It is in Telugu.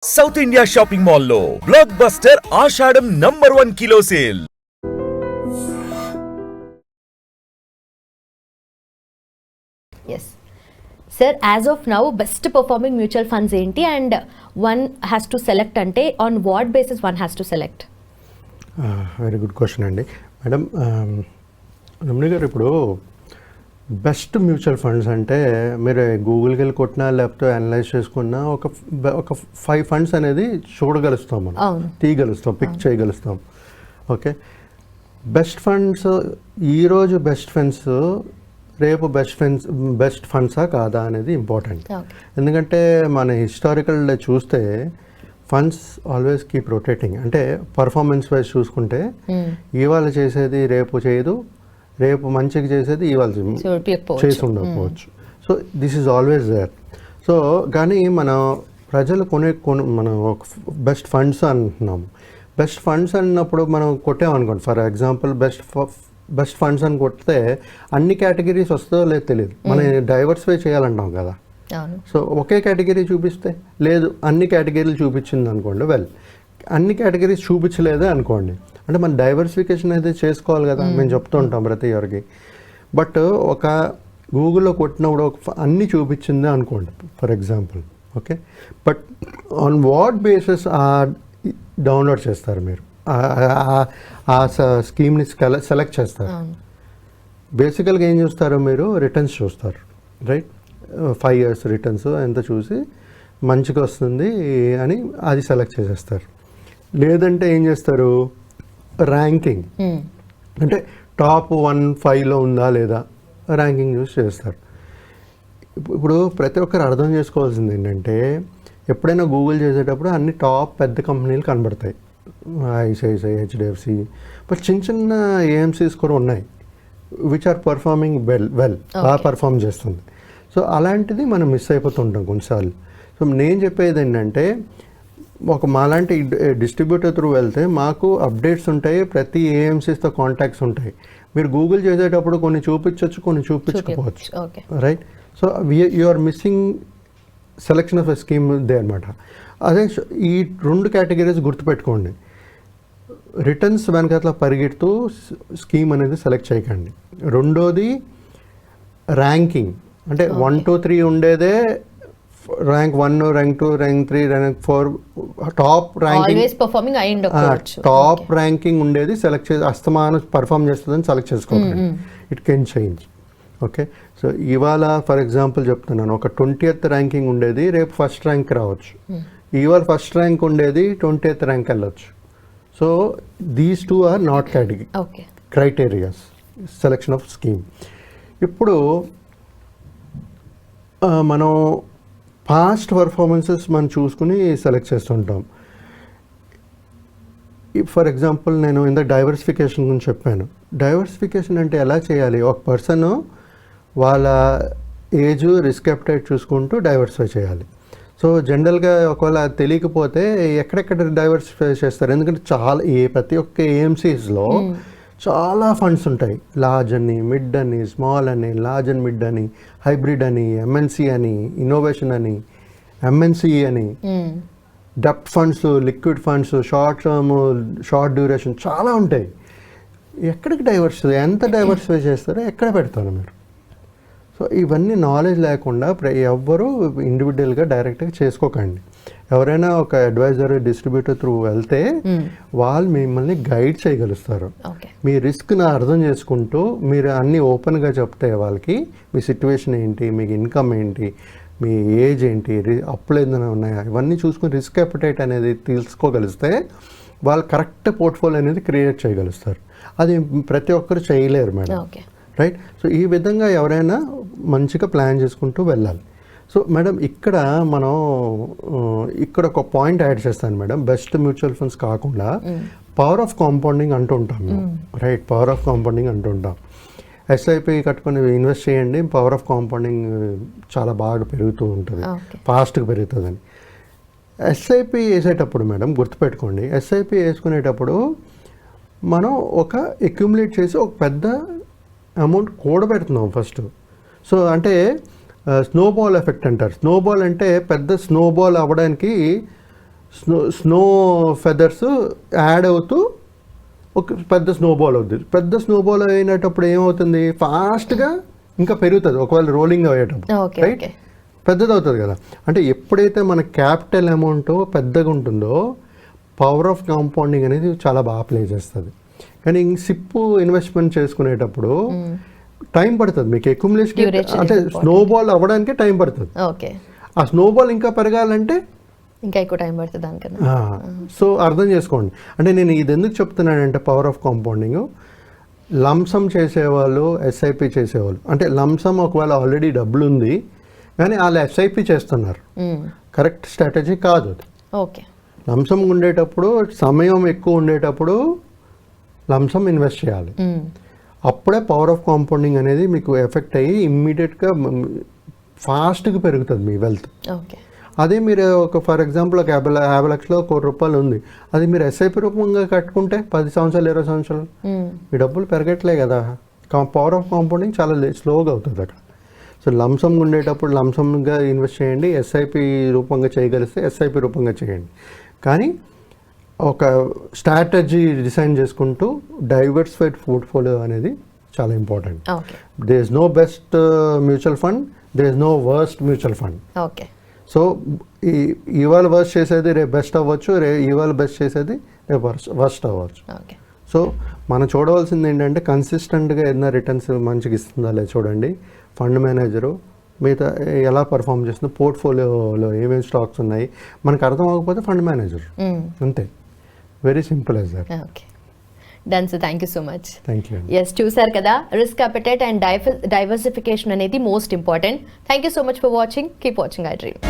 సౌత్ ఇండియా షాపింగ్ మాల్ లో block buster Ashadham #1 kilo sale. Yes. Sir, as of now, best performing mutual funds enti and one has to select ante on what basis one has to select? Very good question అండి మేడం. రమణి గారు, ఇప్పుడు బెస్ట్ మ్యూచువల్ ఫండ్స్ అంటే మీరు గూగుల్కి వెళ్ళి కొట్టినా లేకపోతే అనలైజ్ చేసుకున్నా ఒక 5 ఫండ్స్ అనేది చూడగలుస్తాం, మనం తీయగలుస్తాం, పిక్ చేయగలుస్తాం. ఓకే, బెస్ట్ ఫండ్స్ ఈరోజు బెస్ట్ ఫండ్స్ రేపు బెస్ట్ ఫండ్సా కాదా అనేది ఇంపార్టెంట్. ఎందుకంటే మన హిస్టారికల్ చూస్తే ఫండ్స్ ఆల్వేస్ కీప్ రొటేటింగ్. అంటే పర్ఫార్మెన్స్ వైజ్ చూసుకుంటే ఇవాళ చేసేది రేపు చేయదు, రేపు మంచిగా చేసేది ఇవాళ చేసి ఉండకపోవచ్చు. So this is always there. So కానీ మన ప్రజలు మనం ఒక బెస్ట్ ఫండ్స్ అంటున్నాము. బెస్ట్ ఫండ్స్ అన్నప్పుడు మనం కొట్టామనుకోండి, ఫర్ ఎగ్జాంపుల్ బెస్ట్ ఫండ్స్ అని కొడితే అన్ని కేటగిరీస్ వస్తుందో లేదో తెలియదు. మనం డైవర్సిఫై చేయాలంటాం కదా. సో ఒకే కేటగిరీ చూపిస్తే లేదు, అన్ని కేటగిరీలు చూపించింది అనుకోండి, అన్ని కేటగిరీస్ చూపించలేదే అనుకోండి, అంటే మన డైవర్సిఫికేషన్ అయితే చేసుకోవాలి కదా, మేము చెప్తూ ఉంటాం ప్రతి ఒక్కరికి. బట్ ఒక గూగుల్లో కొట్టినప్పుడు అన్నీ చూపించింది అనుకోండి for example. Okay, but on what basis download చేస్తారు మీరు, ఆ స్కీమ్ని సెలెక్ట్ చేస్తారు. బేసికల్గా ఏం చూస్తారు మీరు, రిటర్న్స్ చూస్తారు, రైట్? 5 years రిటర్న్స్ ఎంత చూసి మంచిగా వస్తుంది అని అది సెలెక్ట్ చేసేస్తారు. లేదంటే ఏం చేస్తారు, ర్యాంకింగ్, అంటే టాప్ 1-5లో ఉందా లేదా ర్యాంకింగ్ చూసి చేస్తారు. ఇప్పుడు ప్రతి ఒక్కరు అర్థం చేసుకోవాల్సింది ఏంటంటే, ఎప్పుడైనా గూగుల్ చేసేటప్పుడు అన్ని టాప్ పెద్ద కంపెనీలు కనబడతాయి, ఐసిఐసిఐ, హెచ్డిఎఫ్సి. బట్ చిన్న చిన్న ఏఎంసీస్ కూడా ఉన్నాయి విచ్ ఆర్ పర్ఫార్మింగ్ వెల్, బాగా పర్ఫామ్ చేస్తుంది. సో అలాంటిది మనం మిస్ అయిపోతుంటాం కొన్నిసార్లు. సో నేను చెప్పేది ఏంటంటే, మాలాంటి డిస్ట్రిబ్యూటర్ త్రూ వెళ్తే మాకు అప్డేట్స్ ఉంటాయి, ప్రతి ఏఎంసీస్తో కాంటాక్ట్స్ ఉంటాయి. మీరు గూగుల్ చేసేటప్పుడు కొన్ని చూపించవచ్చు, కొన్ని చూపించకపోవచ్చు, right? So you are missing selection of a scheme దే అనమాట. అదే ఈ 2 కేటగిరీస్ గుర్తుపెట్టుకోండి. రిటర్న్స్ వెనకట్లా పరిగెడుతూ స్కీమ్ అనేది సెలెక్ట్ చేయకండి. రెండోది ర్యాంకింగ్, అంటే 1, 2, 3 ఉండేదే rank 1, rank 2, rank 3, rank 4 top ranking ఉండేది సెలెక్ట్ చేసి అస్తమానం పర్ఫామ్ చేస్తుందని సెలెక్ట్ చేసుకోకండి. It can change. Okay, so ఇవాళ ఫర్ ఎగ్జాంపుల్ చెప్తున్నాను, ఒక 20th ర్యాంకింగ్ ఉండేది రేపు ఫస్ట్ ర్యాంక్ రావచ్చు, ఇవాళ ఫస్ట్ ర్యాంక్ ఉండేది 20th ర్యాంక్ వెళ్ళొచ్చు. So these 2 are not criterias selection of scheme. ఇప్పుడు మనం పాస్ట్ పర్ఫార్మెన్సెస్ మనం చూసుకుని సెలెక్ట్ చేస్తుంటాం. ఫర్ ఎగ్జాంపుల్ నేను ఇంత డైవర్సిఫికేషన్ గురించి చెప్పాను. డైవర్సిఫికేషన్ అంటే ఎలా చేయాలి, ఒక పర్సన్ వాళ్ళ ఏజ్, రిస్క్ అపెటైట్ చూసుకుంటూ డైవర్సిఫై చేయాలి. సో జనరల్గా ఒకవేళ తెలియకపోతే ఎక్కడెక్కడ డైవర్సిఫై చేస్తారు, ఎందుకంటే ప్రతి ఒక్క ఏఎంసీస్లో చాలా ఫండ్స్ ఉంటాయి. లార్జ్ అని, మిడ్ అని, స్మాల్ అని, లార్జ్ అండ్ మిడ్ అని, హైబ్రిడ్ అని, ఎంఎన్సి అని, ఇన్నోవేషన్ అని, ఎంఎన్సి అని, డెప్ట్ funds, liquid funds, short term, short duration, చాలా ఉంటాయి. ఎక్కడికి ఎంత డైవర్సిఫై చేస్తారో ఎక్కడ పెడతారు మీరు? సో ఇవన్నీ నాలెడ్జ్ లేకుండా ఎవ్వరూ ఇండివిజువల్గా డైరెక్ట్గా చేసుకోకండి. ఎవరైనా ఒక అడ్వైజర్, డిస్ట్రిబ్యూటర్ త్రూ వెళ్తే వాళ్ళు మిమ్మల్ని గైడ్ చేయగలుగుతారు. మీ రిస్క్ని అర్థం చేసుకుంటూ మీరు అన్నీ ఓపెన్గా చెప్తే వాళ్ళకి మీ సిచ్యువేషన్ ఏంటి, మీకు ఇన్కమ్ ఏంటి, మీ ఏజ్ ఏంటి, అప్పులు ఏదైనా ఉన్నాయా, ఇవన్నీ చూసుకుని రిస్క్ అపెటైట్ అనేది తెలుసుకోగలిస్తే వాళ్ళు కరెక్ట్ పోర్ట్ఫోలియో అనేది క్రియేట్ చేయగలుగుతారు. అది ప్రతి ఒక్కరు చేయలేరు మేడం, రైట్? సో ఈ విధంగా ఎవరైనా మంచిగా ప్లాన్ చేసుకుంటూ వెళ్ళాలి. సో మేడం ఇక్కడ ఒక పాయింట్ యాడ్ చేస్తాను మేడం. బెస్ట్ మ్యూచువల్ ఫండ్స్ కాకుండా పవర్ ఆఫ్ కాంపౌండింగ్ అంటూ ఉంటాం మేము, రైట్? పవర్ ఆఫ్ కాంపౌండింగ్ అంటూ ఉంటాం. ఎస్ఐపి కట్టుకొని ఇన్వెస్ట్ చేయండి, పవర్ ఆఫ్ కాంపౌండింగ్ చాలా బాగా పెరుగుతూ ఉంటుంది, ఫాస్ట్గా పెరుగుతుందని. ఎస్ఐపి వేసేటప్పుడు మేడం గుర్తుపెట్టుకోండి, ఎస్ఐపి వేసుకునేటప్పుడు మనం ఒక అక్యుములేట్ చేసి ఒక పెద్ద అమౌంట్ కూడబెడుతున్నాం ఫస్ట్. సో అంటే స్నోబాల్ ఎఫెక్ట్ అంటారు. స్నోబాల్ అంటే పెద్ద స్నోబాల్ అవ్వడానికి స్నో ఫెదర్స్ యాడ్ అవుతూ ఒక పెద్ద స్నోబాల్ అవుతుంది. పెద్ద స్నోబాల్ అయినప్పుడు ఏమవుతుంది, ఫాస్ట్గా ఇంకా పెరుగుతుంది ఒకవేళ రోలింగ్ అయ్యేటప్పుడు, ఓకే రైట్? ఓకే పెద్దది అవుతుంది కదా. అంటే ఎప్పుడైతే మన క్యాపిటల్ అమౌంట్ పెద్దగా ఉంటుందో పవర్ ఆఫ్ కాంపౌండింగ్ అనేది చాలా బాగా ప్లే చేస్తుంది. కానీ సిప్పు ఇన్వెస్ట్మెంట్ చేసుకునేటప్పుడు టైం పడుతుంది మీకు అక్యుములేషన్, Duration అంటే is important. స్నోబాల్ అవ్వడానికి టైం పడుతుంది. ఓకే, ఆ స్నోబాల్ ఇంకా పెరగాలంటే ఇంకా ఎక్కువ టైం పడుతుంది దానికన్నా. సో అర్థం చేసుకోండి. అంటే నేను ఇది ఎందుకు చెప్తున్నానంటే పవర్ ఆఫ్ కాంపౌండింగ్, లంసమ్ చేసేవాళ్ళు, ఎస్ఐపి చేసేవాళ్ళు, అంటే లంసమ్ ఒకవేళ ఆల్రెడీ డబ్బులు ఉంది కానీ వాళ్ళు ఎస్ఐపి చేస్తున్నారు, కరెక్ట్ స్ట్రాటజీ కాదు అది. ఓకే, లంసమ్ ఉండేటప్పుడు, సమయం ఎక్కువ ఉండేటప్పుడు లంసమ్ ఇన్వెస్ట్ చేయాలి. అప్పుడే పవర్ ఆఫ్ కాంపౌండింగ్ అనేది మీకు ఎఫెక్ట్ అయ్యి ఇమ్మీడియట్గా ఫాస్ట్గా పెరుగుతుంది మీ వెల్త్. ఓకే, అదే మీరు ఒక ఫర్ ఎగ్జాంపుల్ ఒక 50 లక్షలు, ₹1,00,00,000 ఉంది, అది మీరు ఎస్ఐపి రూపంగా కట్టుకుంటే 10 సంవత్సరాలు 20 సంవత్సరాలు మీ డబ్బులు పెరగట్లే కదా. పవర్ ఆఫ్ కాంపౌండింగ్ చాలా స్లోగా అవుతుంది అక్కడ. సో లంసమ్గా ఉండేటప్పుడు లంసమ్గా ఇన్వెస్ట్ చేయండి, ఎస్ఐపి రూపంగా చేయగలిస్తే ఎస్ఐపి రూపంగా చేయండి. కానీ ఒక స్ట్రాటజీ డిజైన్ చేసుకుంటూ డైవర్సిఫైడ్ పోర్ట్ఫోలియో అనేది చాలా important. Okay, there is no best mutual fund, there is no worst mutual fund. Okay, so ఇవాళ వర్స్ట్ చేసేది రేపు బెస్ట్ అవ్వచ్చు, ఇవాళ బెస్ట్ చేసేది రేపు వర్స్ట్ అవ్వచ్చు. ఓకే, సో మనం చూడవలసింది ఏంటంటే కన్సిస్టెంట్గా ఏదైనా రిటర్న్స్ మంచిగా ఇస్తుందా లేదు చూడండి. ఫండ్ మేనేజరు మిగతా ఎలా పర్ఫామ్ చేస్తుందో, పోర్ట్ఫోలియోలో ఏమేమి స్టాక్స్ ఉన్నాయి మనకు అర్థం అవ్వకపోతే ఫండ్ మేనేజర్, అంతే. Very simple as that. Okay, done sir, thank you so much. Thank you. Yes, చూసారు కదా, రిస్క్ అపెటైట్ అండ్ డైవర్సిఫికేషన్ అనేది most important. Thank you so much for watching. Keep watching I dream.